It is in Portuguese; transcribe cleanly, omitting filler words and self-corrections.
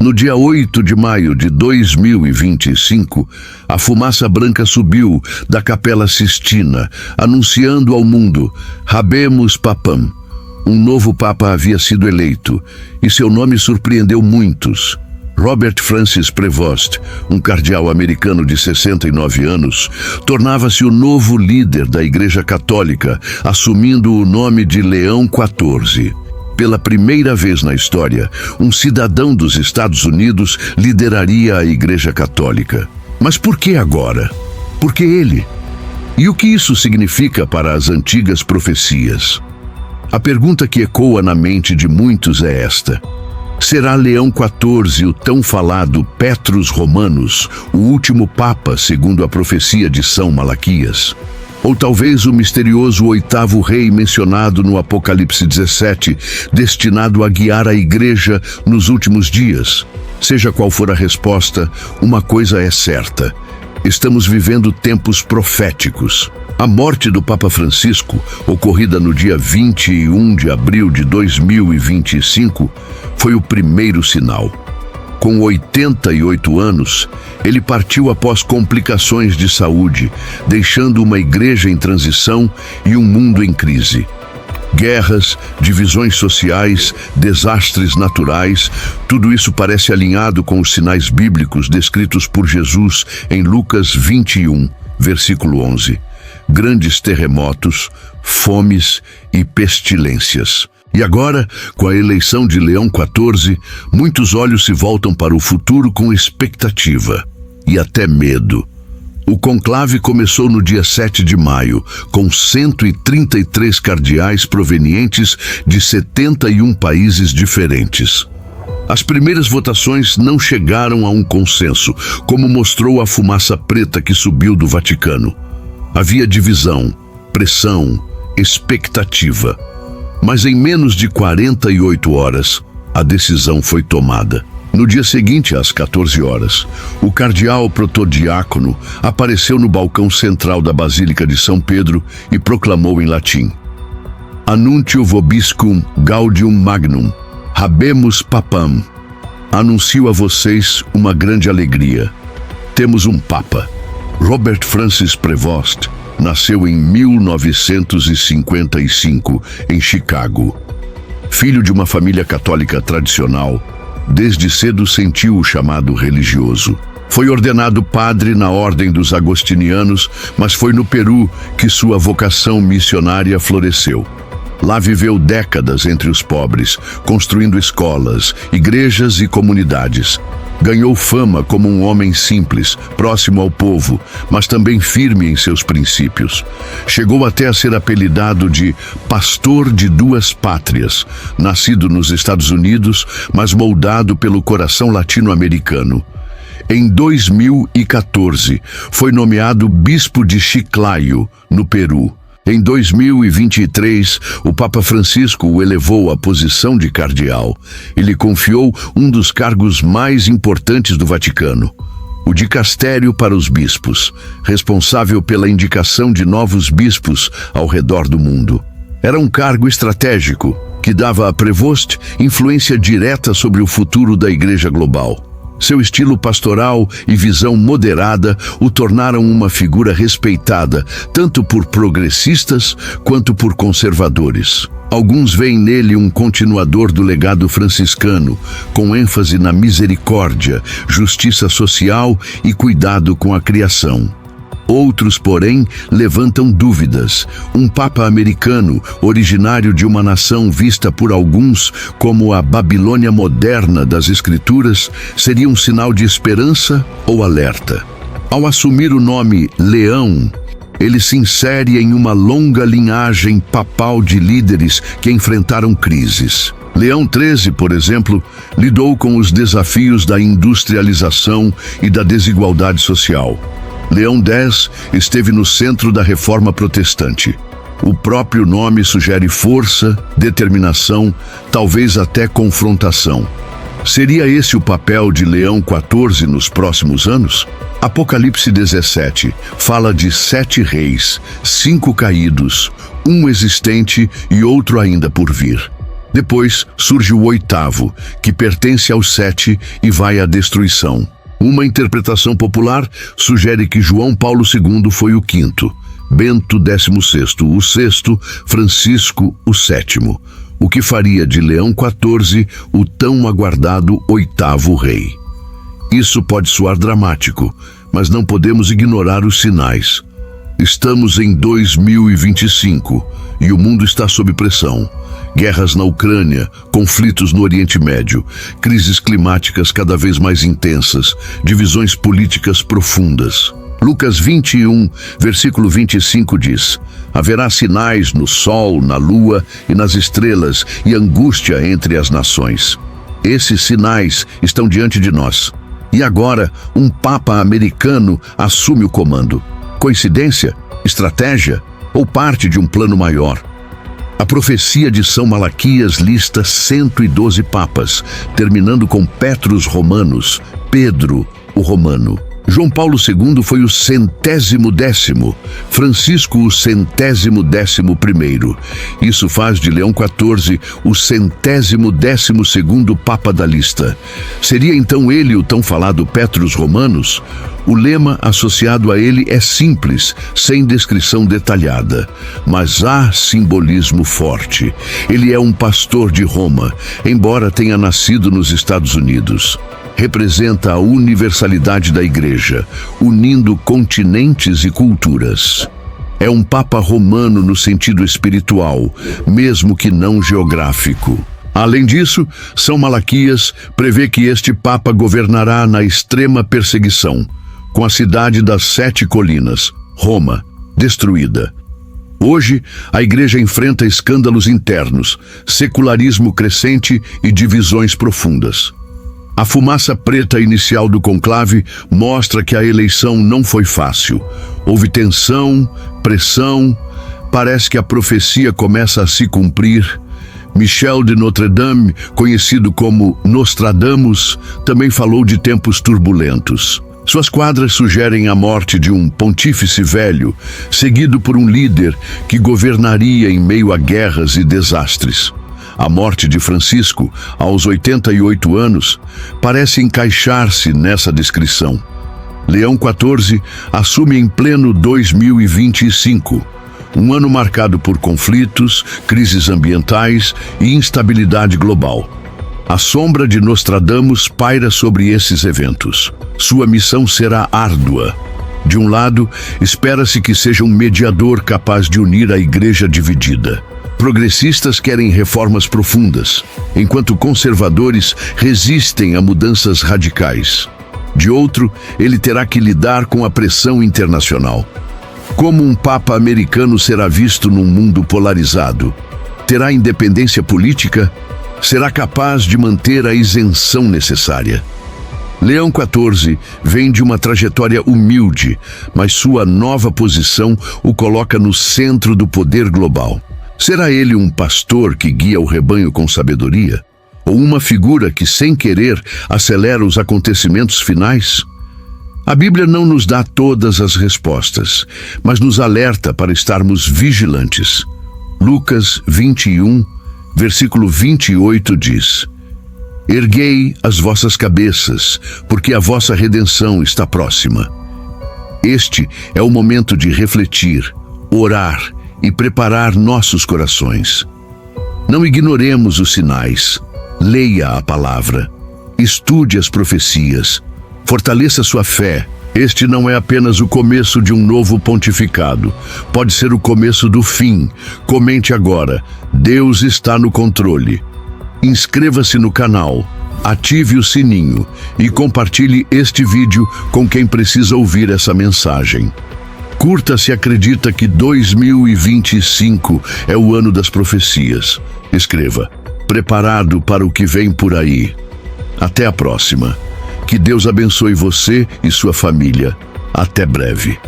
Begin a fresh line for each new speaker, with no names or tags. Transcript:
No dia 8 de maio de 2025, a fumaça branca subiu da Capela Sistina, anunciando ao mundo: Habemus Papam. Um novo Papa havia sido eleito, e seu nome surpreendeu muitos. Robert Francis Prevost, um cardeal americano de 69 anos, tornava-se o novo líder da Igreja Católica, assumindo o nome de Leão XIV. Pela primeira vez na história, um cidadão dos Estados Unidos lideraria a Igreja Católica. Mas por que agora? Por que ele? E o que isso significa para as antigas profecias? A pergunta que ecoa na mente de muitos é esta: será Leão XIV o tão falado Petrus Romanus, o último Papa segundo a profecia de São Malaquias? Ou talvez o misterioso oitavo rei mencionado no Apocalipse 17, destinado a guiar a Igreja nos últimos dias? Seja qual for a resposta, uma coisa é certa: estamos vivendo tempos proféticos. A morte do Papa Francisco, ocorrida no dia 21 de abril de 2025, foi o primeiro sinal. Com 88 anos, ele partiu após complicações de saúde, deixando uma igreja em transição e um mundo em crise. Guerras, divisões sociais, desastres naturais, tudo isso parece alinhado com os sinais bíblicos descritos por Jesus em Lucas 21, versículo 11. Grandes terremotos, fomes e pestilências. E agora, com a eleição de Leão XIV, muitos olhos se voltam para o futuro com expectativa e até medo. O conclave começou no dia 7 de maio, com 133 cardeais provenientes de 71 países diferentes. As primeiras votações não chegaram a um consenso, como mostrou a fumaça preta que subiu do Vaticano. Havia divisão, pressão, expectativa. Mas em menos de 48 horas, a decisão foi tomada. No dia seguinte, às 14 horas, o cardeal protodiácono apareceu no balcão central da Basílica de São Pedro e proclamou em latim: Annuncio vobiscum gaudium magnum, habemus papam. Anuncio a vocês uma grande alegria. Temos um Papa. Robert Francis Prevost nasceu em 1955, em Chicago. Filho de uma família católica tradicional, desde cedo sentiu o chamado religioso. Foi ordenado padre na Ordem dos Agostinianos, mas foi no Peru que sua vocação missionária floresceu. Lá viveu décadas entre os pobres, construindo escolas, igrejas e comunidades. Ganhou fama como um homem simples, próximo ao povo, mas também firme em seus princípios. Chegou até a ser apelidado de pastor de duas pátrias, nascido nos Estados Unidos, mas moldado pelo coração latino-americano. Em 2014, foi nomeado bispo de Chiclayo, no Peru. Em 2023, o Papa Francisco o elevou à posição de cardeal e lhe confiou um dos cargos mais importantes do Vaticano, o dicastério para os bispos, responsável pela indicação de novos bispos ao redor do mundo. Era um cargo estratégico que dava a Prevost influência direta sobre o futuro da Igreja Global. Seu estilo pastoral e visão moderada o tornaram uma figura respeitada, tanto por progressistas quanto por conservadores. Alguns veem nele um continuador do legado franciscano, com ênfase na misericórdia, justiça social e cuidado com a criação. Outros, porém, levantam dúvidas. Um Papa americano, originário de uma nação vista por alguns como a Babilônia moderna das Escrituras, seria um sinal de esperança ou alerta? Ao assumir o nome Leão, ele se insere em uma longa linhagem papal de líderes que enfrentaram crises. Leão XIII, por exemplo, lidou com os desafios da industrialização e da desigualdade social. Leão X esteve no centro da Reforma Protestante. O próprio nome sugere força, determinação, talvez até confrontação. Seria esse o papel de Leão XIV nos próximos anos? Apocalipse 17 fala de 7 reis, 5 caídos, um existente e outro ainda por vir. Depois surge o oitavo, que pertence aos 7 e vai à destruição. Uma interpretação popular sugere que João Paulo II foi o quinto, Bento XVI o sexto, Francisco o sétimo, o que faria de Leão XIV o tão aguardado oitavo rei. Isso pode soar dramático, mas não podemos ignorar os sinais. Estamos em 2025 e o mundo está sob pressão. Guerras na Ucrânia, conflitos no Oriente Médio, crises climáticas cada vez mais intensas, divisões políticas profundas. Lucas 21, versículo 25 diz: haverá sinais no sol, na lua e nas estrelas, e angústia entre as nações. Esses sinais estão diante de nós. E agora, um papa americano assume o comando. Coincidência? Estratégia? Ou parte de um plano maior? A profecia de São Malaquias lista 112 papas, terminando com Petrus Romanus, Pedro o Romano. João Paulo II foi o 110º, Francisco o 111º. Isso faz de Leão XIV o 112º Papa da lista. Seria então ele o tão falado Petrus Romanus? O lema associado a ele é simples, sem descrição detalhada, mas há simbolismo forte. Ele é um pastor de Roma, embora tenha nascido nos Estados Unidos. Representa a universalidade da Igreja, unindo continentes e culturas. É um Papa romano no sentido espiritual, mesmo que não geográfico. Além disso, São Malaquias prevê que este Papa governará na extrema perseguição, com a cidade das 7 colinas, Roma, destruída. Hoje, a Igreja enfrenta escândalos internos, secularismo crescente e divisões profundas. A fumaça preta inicial do conclave mostra que a eleição não foi fácil. Houve tensão, pressão, parece que a profecia começa a se cumprir. Michel de Notre Dame, conhecido como Nostradamus, também falou de tempos turbulentos. Suas quadras sugerem a morte de um pontífice velho, seguido por um líder que governaria em meio a guerras e desastres. A morte de Francisco, aos 88 anos, parece encaixar-se nessa descrição. Leão XIV assume em pleno 2025, um ano marcado por conflitos, crises ambientais e instabilidade global. A sombra de Nostradamus paira sobre esses eventos. Sua missão será árdua. De um lado, espera-se que seja um mediador capaz de unir a Igreja dividida. Progressistas querem reformas profundas, enquanto conservadores resistem a mudanças radicais. De outro, ele terá que lidar com a pressão internacional. Como um Papa americano será visto num mundo polarizado? Terá independência política? Será capaz de manter a isenção necessária? Leão XIV vem de uma trajetória humilde, mas sua nova posição o coloca no centro do poder global. Será ele um pastor que guia o rebanho com sabedoria? Ou uma figura que, sem querer, acelera os acontecimentos finais? A Bíblia não nos dá todas as respostas, mas nos alerta para estarmos vigilantes. Lucas 21, versículo 28 diz: erguei as vossas cabeças, porque a vossa redenção está próxima. Este é o momento de refletir, orar e preparar nossos corações. Não ignoremos os sinais. Leia a palavra. Estude as profecias. Fortaleça sua fé. Este não é apenas o começo de um novo pontificado. Pode ser o começo do fim. Comente agora. Deus está no controle. Inscreva-se no canal. Ative o sininho e compartilhe este vídeo com quem precisa ouvir essa mensagem. Curta se acredita que 2025 é o ano das profecias. Escreva: preparado para o que vem por aí. Até a próxima. Que Deus abençoe você e sua família. Até breve.